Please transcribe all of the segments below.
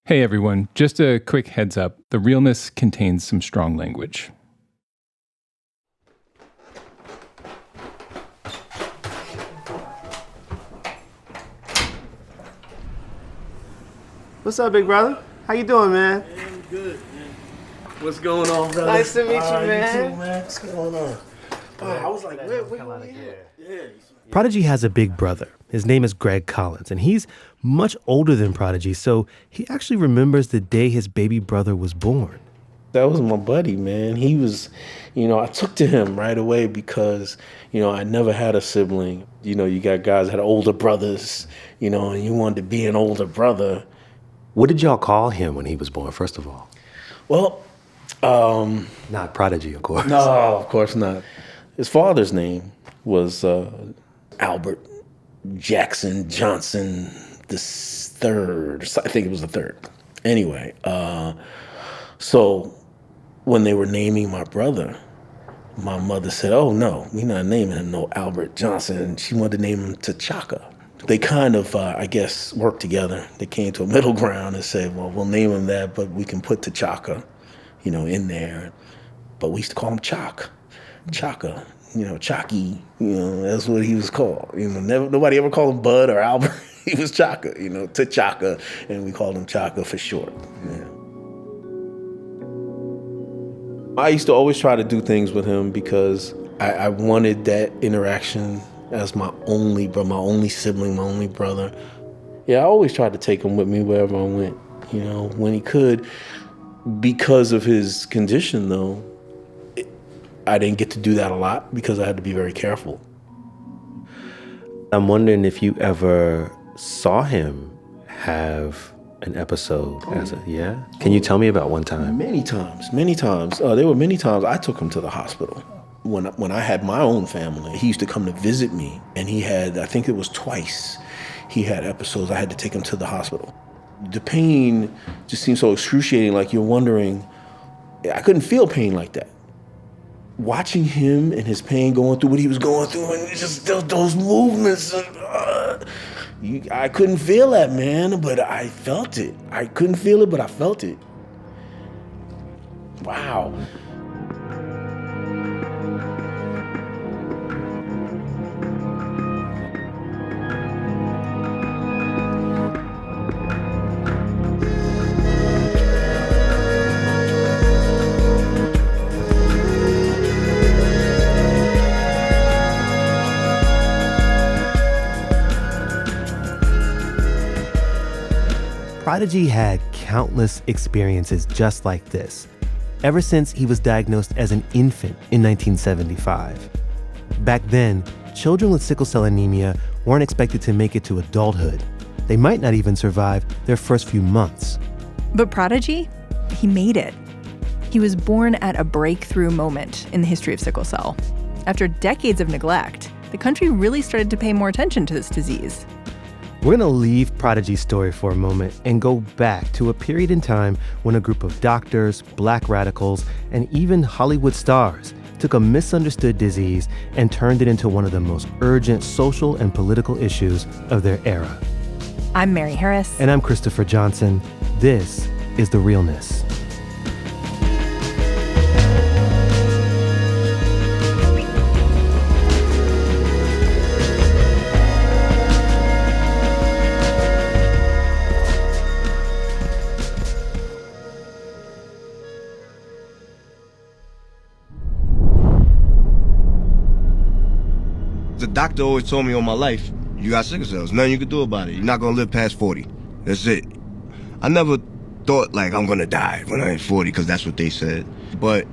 Hey everyone, just a quick heads up. The Realness contains some strong language. What's up, big brother? How you doing, man? Yeah, I'm good, man. What's going on, brother? Nice to meet you, man. You too, man. What's going on? I was like, where you at? Yeah. Prodigy has a big brother. His name is Greg Collins, and he's much older than Prodigy, so he actually remembers the day his baby brother was born. That was my buddy, man. He was, I took to him right away because, I never had a sibling. You got guys that had older brothers, and you wanted to be an older brother. What did y'all call him when he was born, first of all? Well, Not Prodigy, of course. no, of course not. His father's name was Albert Jackson Johnson the third. I think it was the third. Anyway, so when they were naming my brother, my mother said, "Oh no, we're not naming him no Albert Johnson." She wanted to name him T'Chaka. They kind of, I guess, worked together. They came to a middle ground and said, "Well, we'll name him that, but we can put T'Chaka, in there." But we used to call him Chaka, Chalky, that's what he was called. Nobody ever called him Bud or Albert. He was Chaka, T'Chaka, and we called him Chaka for short. Yeah. I used to always try to do things with him because I wanted that interaction as my only sibling, my only brother. Yeah, I always tried to take him with me wherever I went, when he could. Because of his condition, though, I didn't get to do that a lot because I had to be very careful. I'm wondering if you ever saw him have an episode yeah? Can you tell me about one time? Many times. There were many times I took him to the hospital. When I had my own family, he used to come to visit me, and he had, I think it was twice, he had episodes I had to take him to the hospital. The pain just seemed so excruciating, like you're wondering, I couldn't feel pain like that. Watching him and his pain going through what he was going through, and it's just those movements, I couldn't feel that, man, but I felt it. I couldn't feel it, but I felt it. Wow. Prodigy had countless experiences just like this, ever since he was diagnosed as an infant in 1975. Back then, children with sickle cell anemia weren't expected to make it to adulthood. They might not even survive their first few months. But Prodigy, he made it. He was born at a breakthrough moment in the history of sickle cell. After decades of neglect, the country really started to pay more attention to this disease. We're going to leave Prodigy's story for a moment and go back to a period in time when a group of doctors, black radicals, and even Hollywood stars took a misunderstood disease and turned it into one of the most urgent social and political issues of their era. I'm Mary Harris. And I'm Christopher Johnson. This is The Realness. The doctor always told me all my life, you got sickle cells, nothing you can do about it. You're not gonna live past 40. That's it. I never thought like I'm gonna die when I'm 40, because that's what they said. But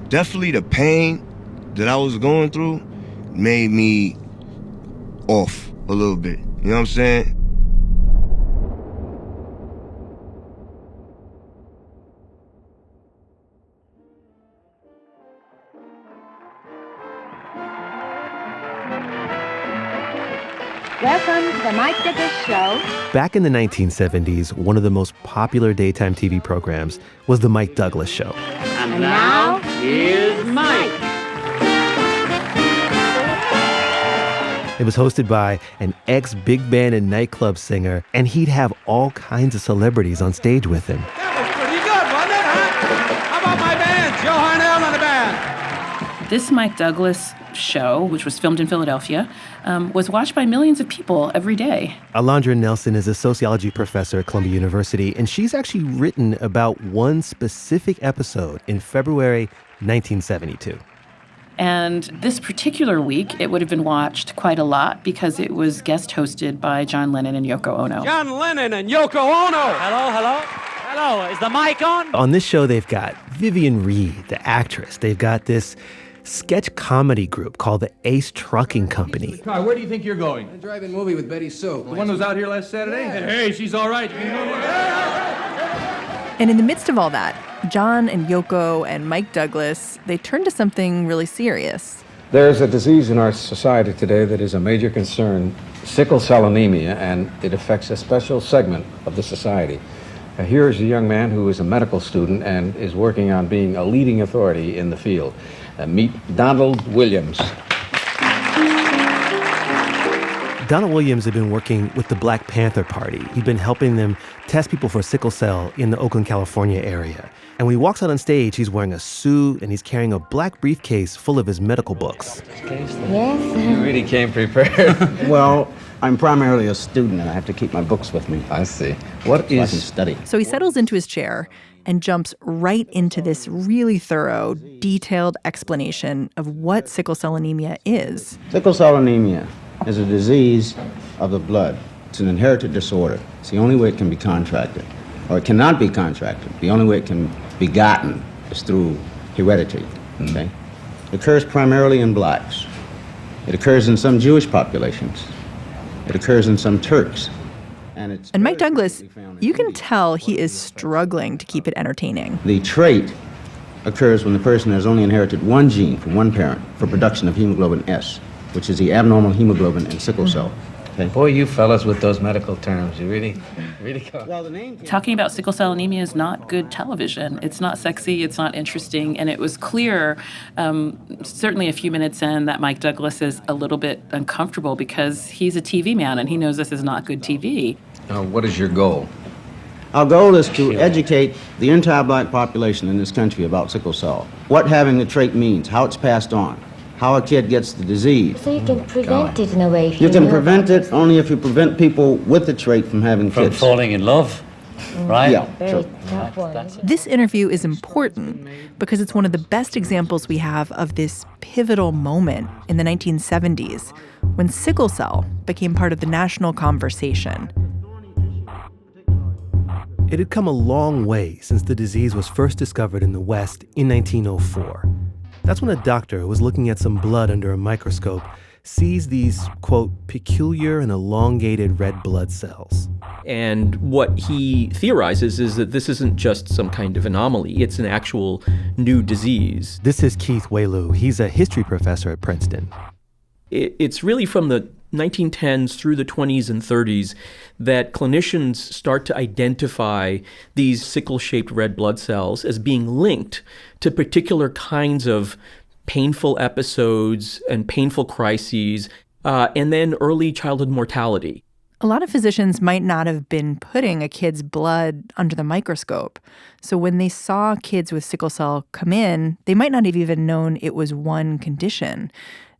definitely the pain that I was going through made me off a little bit. You know what I'm saying? Welcome to the Mike Douglas Show. Back in the 1970s, one of the most popular daytime TV programs was The Mike Douglas Show. And now, here's Mike. It was hosted by an ex-big band and nightclub singer, and he'd have all kinds of celebrities on stage with him. That was pretty good, wasn't it, huh? How about my band, Joe Harnell and the band? This Mike Douglas show, which was filmed in Philadelphia, was watched by millions of people every day. Alondra Nelson is a sociology professor at Columbia University, and she's actually written about one specific episode in February 1972. And this particular week, it would have been watched quite a lot because it was guest hosted by John Lennon and Yoko Ono. John Lennon and Yoko Ono. Hello, hello. Hello, is the mic on? On this show, they've got Vivian Reed, the actress. They've got this sketch comedy group called the Ace Trucking Company. Car, where do you think you're going? A drive-in movie with Betty Sue. The one who was out here last Saturday? Yeah. Hey, she's all right. And in the midst of all that, John and Yoko and Mike Douglas, they turned to something really serious. There's a disease in our society today that is a major concern, sickle cell anemia, and it affects a special segment of the society. Here is a young man who is a medical student and is working on being a leading authority in the field. Meet Donald Williams. Donald Williams had been working with the Black Panther Party. He'd been helping them test people for sickle cell in the Oakland, California area. And when he walks out on stage, he's wearing a suit and he's carrying a black briefcase full of his medical books. Yes. You really came prepared. Well, I'm primarily a student and I have to keep my books with me. I see. So I can study. So he settles into his chair and jumps right into this really thorough, detailed explanation of what sickle cell anemia is. Sickle cell anemia is a disease of the blood. It's an inherited disorder. It's the only way it can be contracted, or it cannot be contracted. The only way it can be gotten is through heredity, okay? It occurs primarily in blacks. It occurs in some Jewish populations. It occurs in some Turks. And Mike Douglas, you can tell he is struggling to keep it entertaining. The trait occurs when the person has only inherited one gene from one parent for production of hemoglobin S, which is the abnormal hemoglobin in sickle cell. Okay? Boy, you fellas with those medical terms, you really go. Talking about sickle cell anemia is not good television. It's not sexy, it's not interesting, and it was clear, certainly a few minutes in, that Mike Douglas is a little bit uncomfortable because he's a TV man and he knows this is not good TV. Now, what is your goal? Our goal is to educate the entire black population in this country about sickle cell. What having the trait means, how it's passed on, how a kid gets the disease. So you can prevent it in a way. You can prevent it only if you prevent people with the trait from having kids. From falling in love, right? Yeah, Very sure. tough one. This interview is important because it's one of the best examples we have of this pivotal moment in the 1970s when sickle cell became part of the national conversation. It had come a long way since the disease was first discovered in the West in 1904. That's when a doctor who was looking at some blood under a microscope sees these, quote, peculiar and elongated red blood cells. And what he theorizes is that this isn't just some kind of anomaly, it's an actual new disease. This is Keith Wayloo. He's a history professor at Princeton. It's really from the 1910s through the 20s and 30s that clinicians start to identify these sickle-shaped red blood cells as being linked to particular kinds of painful episodes and painful crises, and then early childhood mortality. A lot of physicians might not have been putting a kid's blood under the microscope. So when they saw kids with sickle cell come in, they might not have even known it was one condition.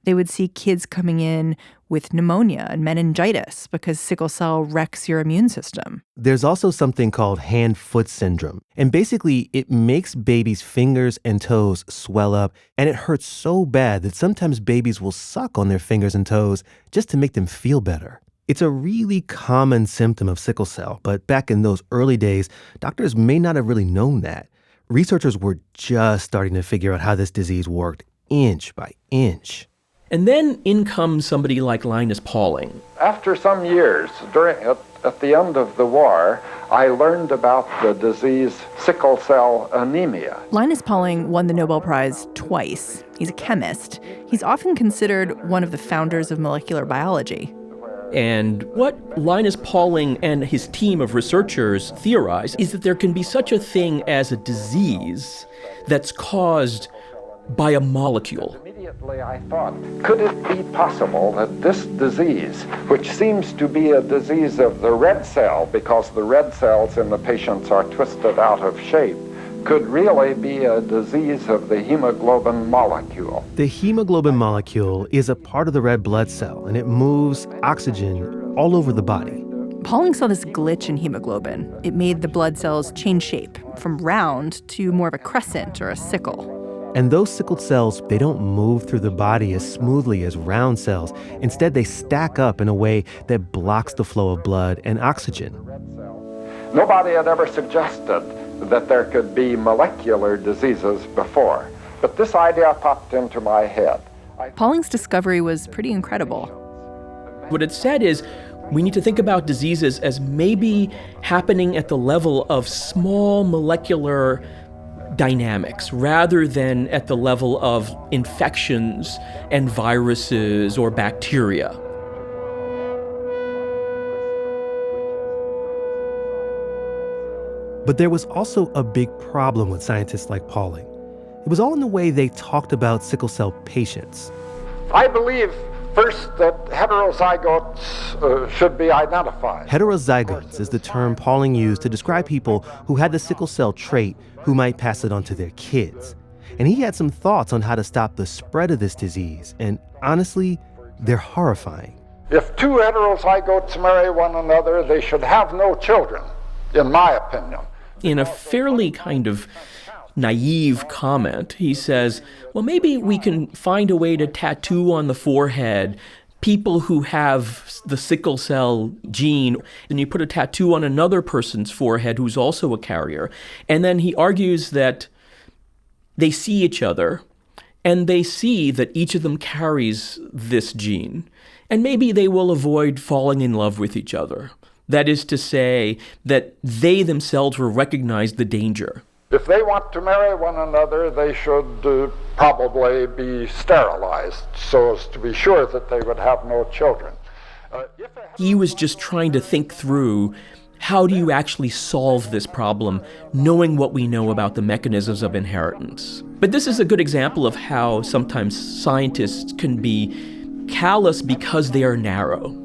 They would see kids coming in with pneumonia and meningitis because sickle cell wrecks your immune system. There's also something called hand-foot syndrome. And basically, it makes babies' fingers and toes swell up, and it hurts so bad that sometimes babies will suck on their fingers and toes just to make them feel better. It's a really common symptom of sickle cell, but back in those early days, doctors may not have really known that. Researchers were just starting to figure out how this disease worked inch by inch. And then in comes somebody like Linus Pauling. After some years, at the end of the war, I learned about the disease sickle cell anemia. Linus Pauling won the Nobel Prize twice. He's a chemist. He's often considered one of the founders of molecular biology. And what Linus Pauling and his team of researchers theorize is that there can be such a thing as a disease that's caused by a molecule. Immediately I thought, could it be possible that this disease, which seems to be a disease of the red cell because the red cells in the patients are twisted out of shape, could really be a disease of the hemoglobin molecule? The hemoglobin molecule is a part of the red blood cell, and it moves oxygen all over the body. Pauling saw this glitch in hemoglobin. It made the blood cells change shape from round to more of a crescent or a sickle. And those sickled cells, they don't move through the body as smoothly as round cells. Instead, they stack up in a way that blocks the flow of blood and oxygen. Nobody had ever suggested that there could be molecular diseases before, but this idea popped into my head. Pauling's discovery was pretty incredible. What it said is, we need to think about diseases as maybe happening at the level of small molecular dynamics rather than at the level of infections and viruses or bacteria. But there was also a big problem with scientists like Pauling. It was all in the way they talked about sickle cell patients. I believe, first, that heterozygotes should be identified. Heterozygotes is the term Pauling used to describe people who had the sickle cell trait who might pass it on to their kids. And he had some thoughts on how to stop the spread of this disease, and honestly, they're horrifying. If two heterozygotes marry one another, they should have no children, in my opinion. In a fairly kind of naive comment, he says, well, maybe we can find a way to tattoo on the forehead people who have the sickle cell gene, and you put a tattoo on another person's forehead who's also a carrier. And then he argues that they see each other, and they see that each of them carries this gene. And maybe they will avoid falling in love with each other. That is to say, that they themselves will recognize the danger. If they want to marry one another, they should probably be sterilized so as to be sure that they would have no children. He was just trying to think through, how do you actually solve this problem, knowing what we know about the mechanisms of inheritance? But this is a good example of how sometimes scientists can be callous because they are narrow.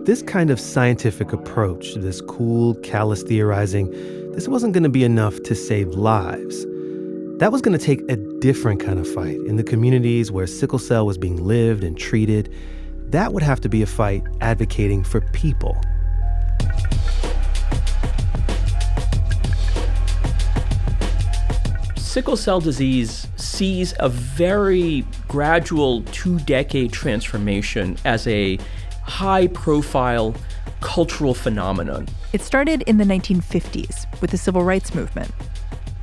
This kind of scientific approach, this cool, callous theorizing, this wasn't going to be enough to save lives. That was going to take a different kind of fight in the communities where sickle cell was being lived and treated. That would have to be a fight advocating for people. Sickle cell disease sees a very gradual 2-decade transformation as a high-profile cultural phenomenon. It started in the 1950s with the civil rights movement.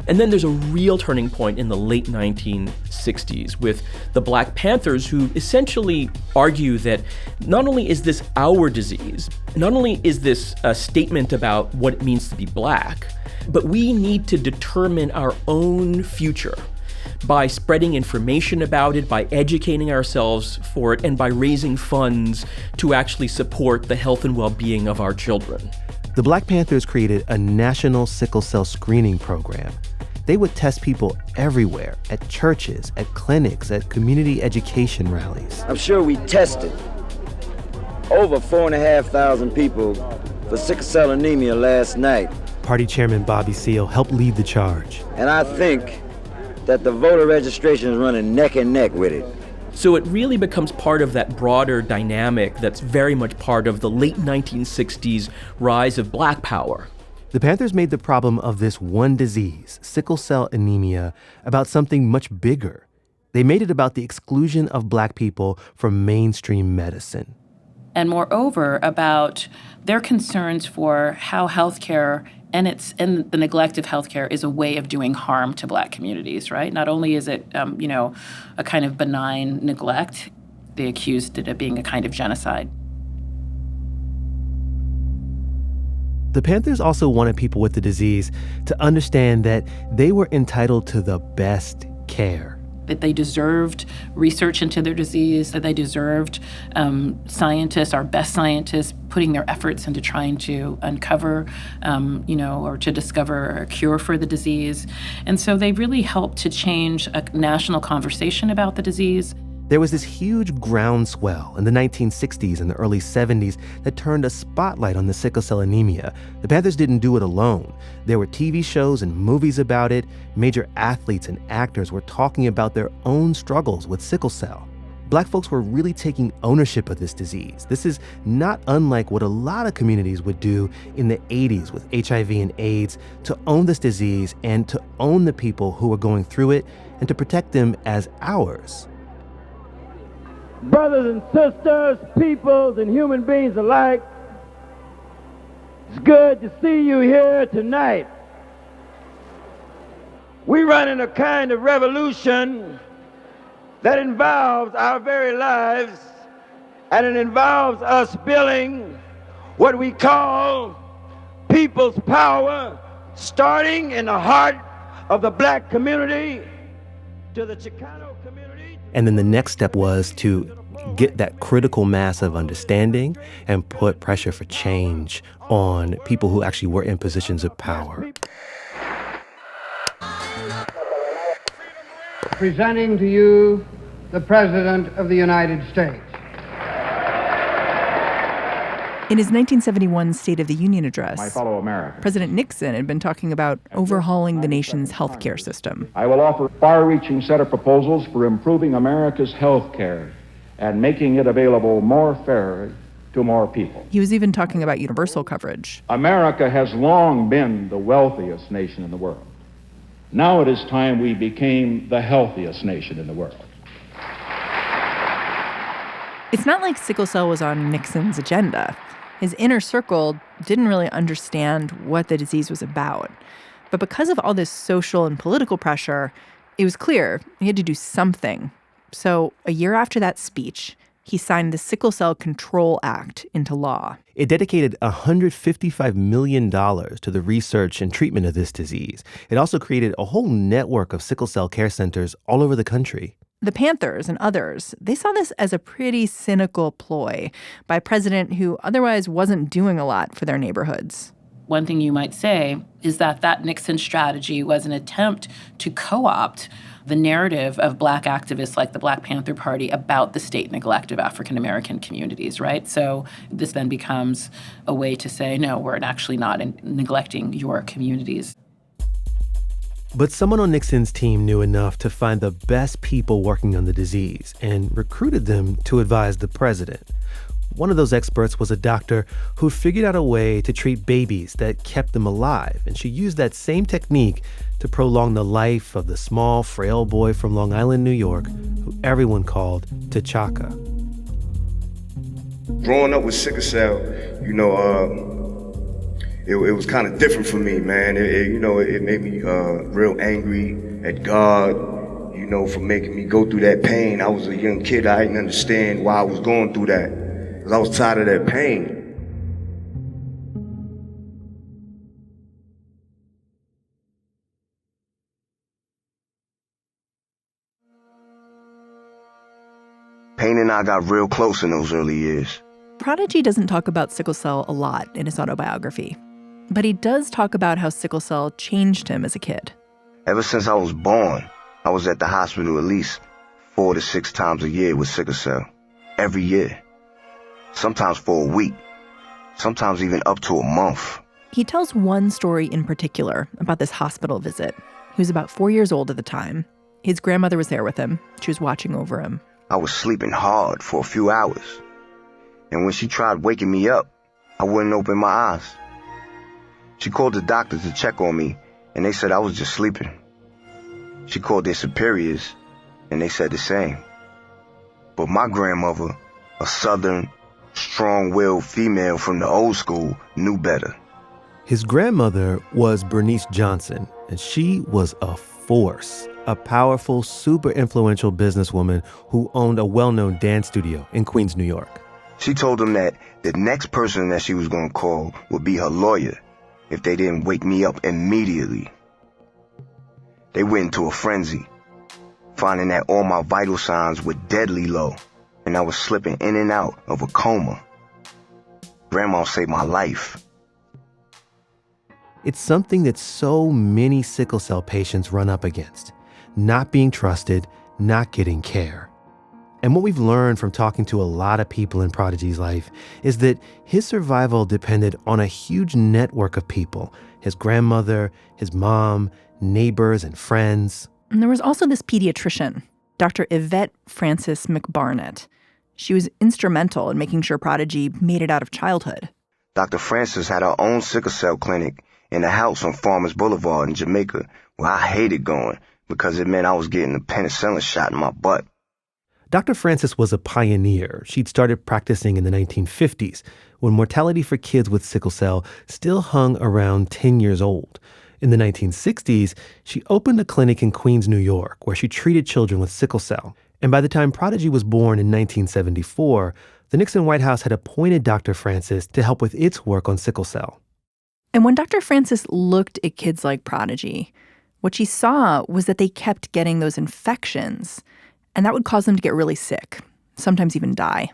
And then there's a real turning point in the late 1960s with the Black Panthers, who essentially argue that not only is this our disease, not only is this a statement about what it means to be black, but we need to determine our own future by spreading information about it, by educating ourselves for it, and by raising funds to actually support the health and well-being of our children. The Black Panthers created a national sickle cell screening program. They would test people everywhere, at churches, at clinics, at community education rallies. I'm sure we tested over 4,500 people for sickle cell anemia last night. Party Chairman Bobby Seale helped lead the charge. And I think that the voter registration is running neck and neck with it. So it really becomes part of that broader dynamic that's very much part of the late 1960s rise of black power. The Panthers made the problem of this one disease, sickle cell anemia, about something much bigger. They made it about the exclusion of black people from mainstream medicine. And moreover, about their concerns for how healthcare and the neglect of healthcare is a way of doing harm to black communities, right? Not only is it, a kind of benign neglect, they accused it of being a kind of genocide. The Panthers also wanted people with the disease to understand that they were entitled to the best care. that they deserved research into their disease, that they deserved scientists, our best scientists, putting their efforts into trying to uncover, or to discover a cure for the disease. And so they really helped to change a national conversation about the disease. There was this huge groundswell in the 1960s and the early 70s that turned a spotlight on the sickle cell anemia. The Panthers didn't do it alone. There were TV shows and movies about it. Major athletes and actors were talking about their own struggles with sickle cell. Black folks were really taking ownership of this disease. This is not unlike what a lot of communities would do in the 80s with HIV and AIDS, to own this disease and to own the people who were going through it and to protect them as ours. Brothers and sisters, peoples and human beings alike, it's good to see you here tonight. We're running a kind of revolution that involves our very lives, and it involves us building what we call people's power, starting in the heart of the Black community to the Chicano community. And then the next step was to get that critical mass of understanding and put pressure for change on people who actually were in positions of power. Presenting to you the President of the United States. In his 1971 State of the Union address, my fellow Americans, President Nixon had been talking about overhauling the nation's healthcare system. I will offer a far-reaching set of proposals for improving America's health care and making it available more fairly to more people. He was even talking about universal coverage. America has long been the wealthiest nation in the world. Now it is time we became the healthiest nation in the world. It's not like sickle cell was on Nixon's agenda. His inner circle didn't really understand what the disease was about. But because of all this social and political pressure, it was clear he had to do something. So a year after that speech, he signed the Sickle Cell Control Act into law. It dedicated $155 million to the research and treatment of this disease. It also created a whole network of sickle cell care centers all over the country. The Panthers and others, they saw this as a pretty cynical ploy by a president who otherwise wasn't doing a lot for their neighborhoods. One thing you might say is that Nixon strategy was an attempt to co-opt the narrative of Black activists like the Black Panther Party about the state neglect of African-American communities, right? So this then becomes a way to say, no, we're actually not neglecting your communities. But someone on Nixon's team knew enough to find the best people working on the disease and recruited them to advise the president. One of those experts was a doctor who figured out a way to treat babies that kept them alive, and she used that same technique to prolong the life of the small, frail boy from Long Island, New York, who everyone called T'Chaka. Growing up with sickle cell, it was kind of different for me, man. It made me real angry at God, for making me go through that pain. I was a young kid. I didn't understand why I was going through that, because I was tired of that pain. Pain and I got real close in those early years. Prodigy doesn't talk about sickle cell a lot in his autobiography, but he does talk about how sickle cell changed him as a kid. Ever since I was born, I was at the hospital at least 4 to 6 times a year with sickle cell. Every year. Sometimes for a week. Sometimes even up to a month. He tells one story in particular about this hospital visit. He was about 4 years old at the time. His grandmother was there with him. She was watching over him. I was sleeping hard for a few hours. And when she tried waking me up, I wouldn't open my eyes. She called the doctors to check on me, and they said I was just sleeping. She called their superiors, and they said the same. But my grandmother, a Southern, strong-willed female from the old school, knew better. His grandmother was Bernice Johnson, and she was a force, a powerful, super influential businesswoman who owned a well-known dance studio in Queens, New York. She told them that the next person that she was going to call would be her lawyer if they didn't wake me up immediately. They went into a frenzy. finding that all my vital signs were deadly low, and I was slipping in and out of a coma. Grandma saved my life. It's something that so many sickle cell patients run up against: not being trusted, not getting care. And what we've learned from talking to a lot of people in Prodigy's life is that his survival depended on a huge network of people: his grandmother, his mom, neighbors, and friends. And there was also this pediatrician, Dr. Yvette Frances McBarnett. She was instrumental in making sure Prodigy made it out of childhood. Dr. Frances had her own sickle cell clinic in a house on Farmers Boulevard in Jamaica, where I hated going because it meant I was getting a penicillin shot in my butt. Dr. Frances was a pioneer. She'd started practicing in the 1950s, when mortality for kids with sickle cell still hung around 10 years old. In the 1960s, she opened a clinic in Queens, New York, where she treated children with sickle cell. And by the time Prodigy was born in 1974, the Nixon White House had appointed Dr. Frances to help with its work on sickle cell. And when Dr. Frances looked at kids like Prodigy, what she saw was that they kept getting those infections, and that would cause them to get really sick, sometimes even die.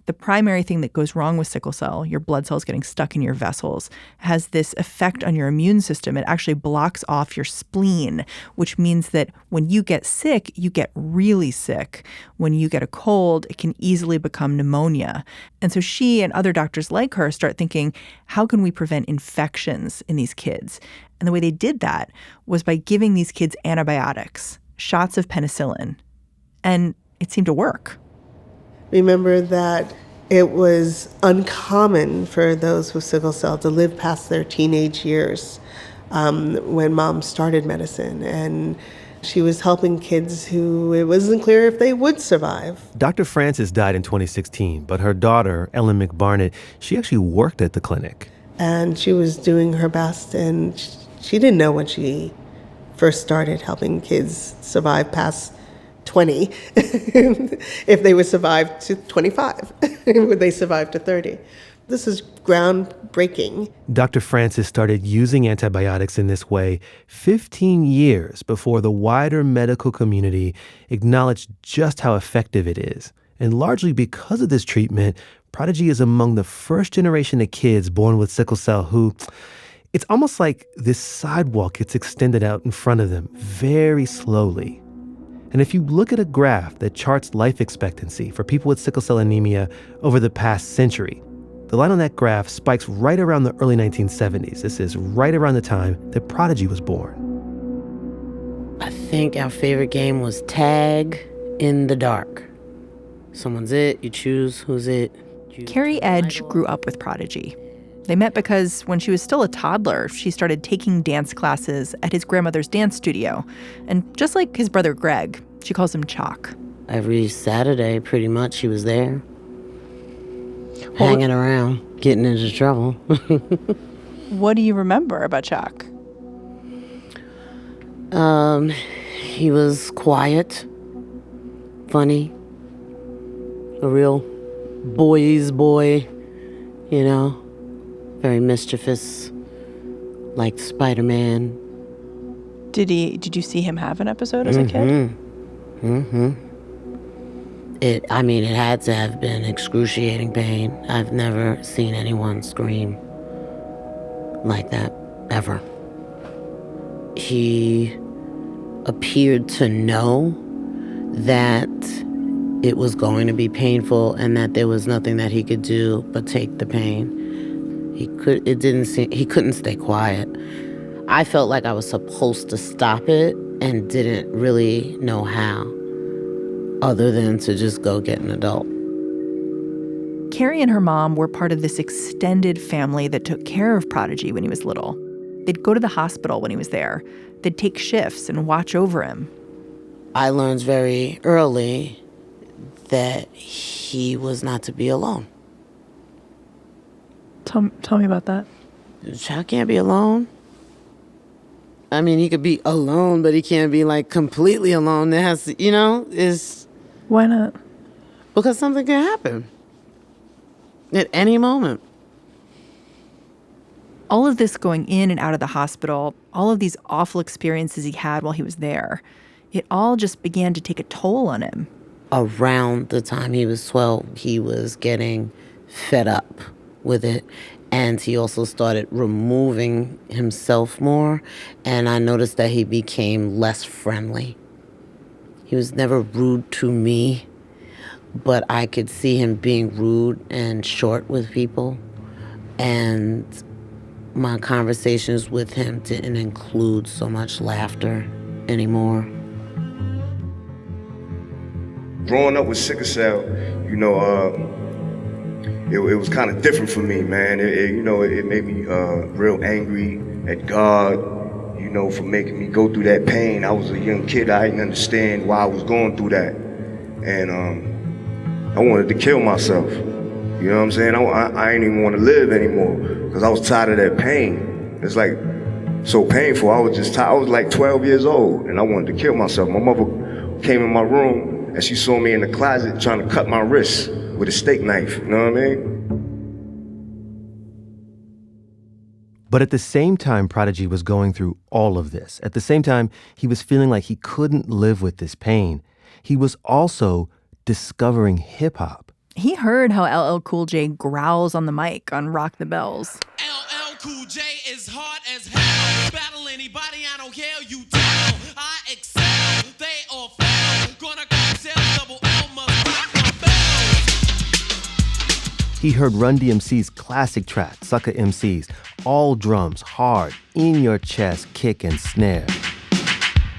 The primary thing that goes wrong with sickle cell, your blood cells getting stuck in your vessels, has this effect on your immune system. It actually blocks off your spleen, which means that when you get sick, you get really sick. When you get a cold, it can easily become pneumonia. And so she and other doctors like her start thinking, how can we prevent infections in these kids? And the way they did that was by giving these kids antibiotics, shots of penicillin. And it seemed to work. Remember that it was uncommon for those with sickle cell to live past their teenage years when Mom started medicine. And she was helping kids who it wasn't clear if they would survive. Dr. Frances died in 2016, but her daughter, Ellen McBarnett, she actually worked at the clinic. And she was doing her best, and she didn't know when she first started helping kids survive past 20, if they would survive to 25, would they survive to 30? This is groundbreaking. Dr. Frances started using antibiotics in this way 15 years before the wider medical community acknowledged just how effective it is. And largely because of this treatment, Prodigy is among the first generation of kids born with sickle cell who, it's almost like this sidewalk gets extended out in front of them very slowly. And if you look at a graph that charts life expectancy for people with sickle cell anemia over the past century, the line on that graph spikes right around the early 1970s. This is right around the time that Prodigy was born. I think our favorite game was tag in the dark. Someone's it, you choose who's it. Carrie Edge grew up with Prodigy. They met because when she was still a toddler, she started taking dance classes at his grandmother's dance studio. And just like his brother Greg, she calls him Chalk. Every Saturday, pretty much, she was there. Hanging around, getting into trouble. What do you remember about Chalk? He was quiet, funny, a real boy's boy, you know. Very mischievous, like Spider-Man. Did you see him have an episode as a kid? It had to have been excruciating pain. I've never seen anyone scream like that, ever. He appeared to know that it was going to be painful and that there was nothing that he could do but take the pain. He couldn't stay quiet. I felt like I was supposed to stop it and didn't really know how, other than to just go get an adult. Carrie and her mom were part of this extended family that took care of Prodigy when he was little. They'd go to the hospital when he was there. They'd take shifts and watch over him. I learned very early that he was not to be alone. Tell me about that. The child can't be alone. I mean, he could be alone, but he can't be, like, completely alone. It has to, is... Why not? Because something can happen at any moment. All of this going in and out of the hospital, all of these awful experiences he had while he was there, It all just began to take a toll on him. Around the time he was 12, he was getting fed up with it. And he also started removing himself more. And I noticed that he became less friendly. He was never rude to me, but I could see him being rude and short with people. And my conversations with him didn't include so much laughter anymore. Growing up with sickle cell, you know, it was kind of different for me, man. It made me real angry at God, you know, for making me go through that pain. I was a young kid. I didn't understand why I was going through that. And I wanted to kill myself. You know what I'm saying? I didn't even want to live anymore because I was tired of that pain. It's like so painful. I was just tired. I was like 12 years old and I wanted to kill myself. My mother came in my room and she saw me in the closet trying to cut my wrist with a steak knife, you know what I mean? But at the same time Prodigy was going through all of this, at the same time he was feeling like he couldn't live with this pain, he was also discovering hip-hop. He heard how LL Cool J growls on the mic on Rock the Bells. LL Cool J is hard as hell. Battle anybody, I don't care, you tell. I excel, they all fail. Gonna come sell, double L must rock my bells. He heard Run DMC's classic track, Sucker MCs, all drums, hard, in your chest, kick and snare.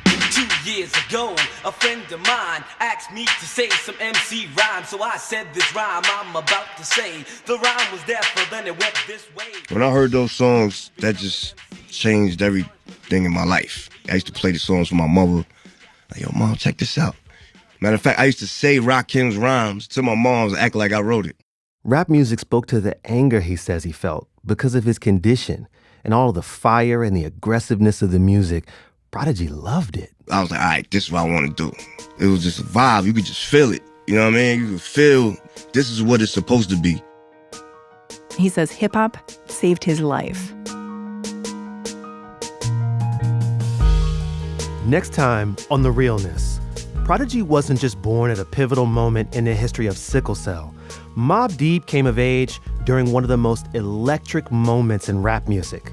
2 years ago, a friend of mine asked me to say some MC rhyme, so I said this rhyme I'm about to say. The rhyme was there, but then it went this way. When I heard those songs, that just changed everything in my life. I used to play the songs for my mother. Like, yo, Mom, check this out. Matter of fact, I used to say Rakim's rhymes to my mom and act like I wrote it. Rap music spoke to the anger he says he felt because of his condition and all of the fire and the aggressiveness of the music. Prodigy loved it. I was like, all right, this is what I want to do. It was just a vibe. You could just feel it. You know what I mean? You could feel this is what it's supposed to be. He says hip-hop saved his life. Next time on The Realness, Prodigy wasn't just born at a pivotal moment in the history of sickle cell. Mobb Deep came of age during one of the most electric moments in rap music.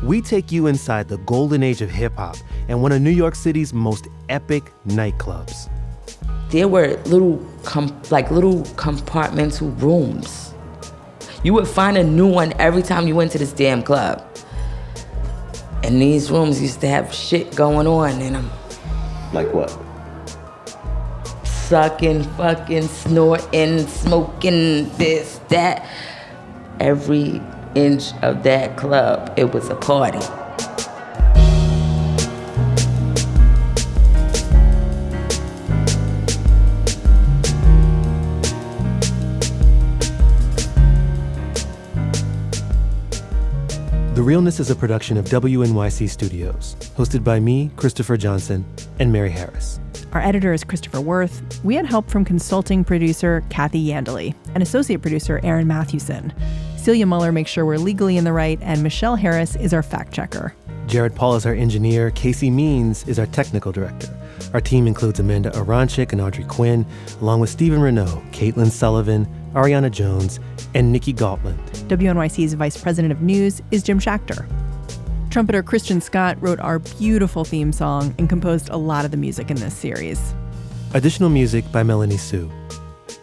We take you inside the golden age of hip-hop and one of New York City's most epic nightclubs. There were little compartmental rooms. You would find a new one every time you went to this damn club. And these rooms used to have shit going on in them. Like what? Sucking, fucking, snorting, smoking, this, that. Every inch of that club, it was a party. The Realness is a production of WNYC Studios, hosted by me, Christopher Johnson, and Mary Harris. Our editor is Christopher Worth. We had help from consulting producer Kathy Yandeli and associate producer Aaron Mathewson. Celia Muller makes sure we're legally in the right, and Michelle Harris is our fact checker. Jared Paul is our engineer. Casey Means is our technical director. Our team includes Amanda Aronchik and Audrey Quinn, along with Stephen Renaud, Caitlin Sullivan, Ariana Jones, and Nikki Galtland. WNYC's vice president of news is Jim Schachter. Trumpeter Christian Scott wrote our beautiful theme song and composed a lot of the music in this series. Additional music by Melanie Sue.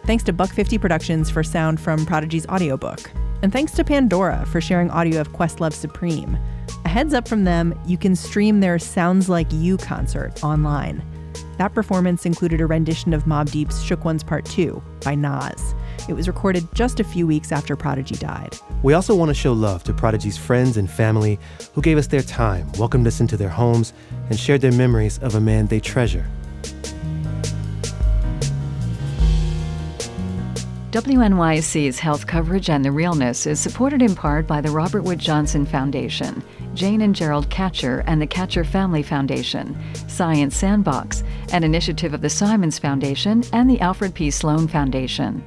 Thanks to Buck50 Productions for sound from Prodigy's audiobook. And thanks to Pandora for sharing audio of Questlove Supreme. A heads up from them, you can stream their Sounds Like You concert online. That performance included a rendition of Mobb Deep's Shook Ones Part 2 by Nas. It was recorded just a few weeks after Prodigy died. We also want to show love to Prodigy's friends and family who gave us their time, welcomed us into their homes, and shared their memories of a man they treasure. WNYC's health coverage and The Realness is supported in part by the Robert Wood Johnson Foundation, Jane and Gerald Katcher and the Katcher Family Foundation, Science Sandbox, an initiative of the Simons Foundation and the Alfred P. Sloan Foundation.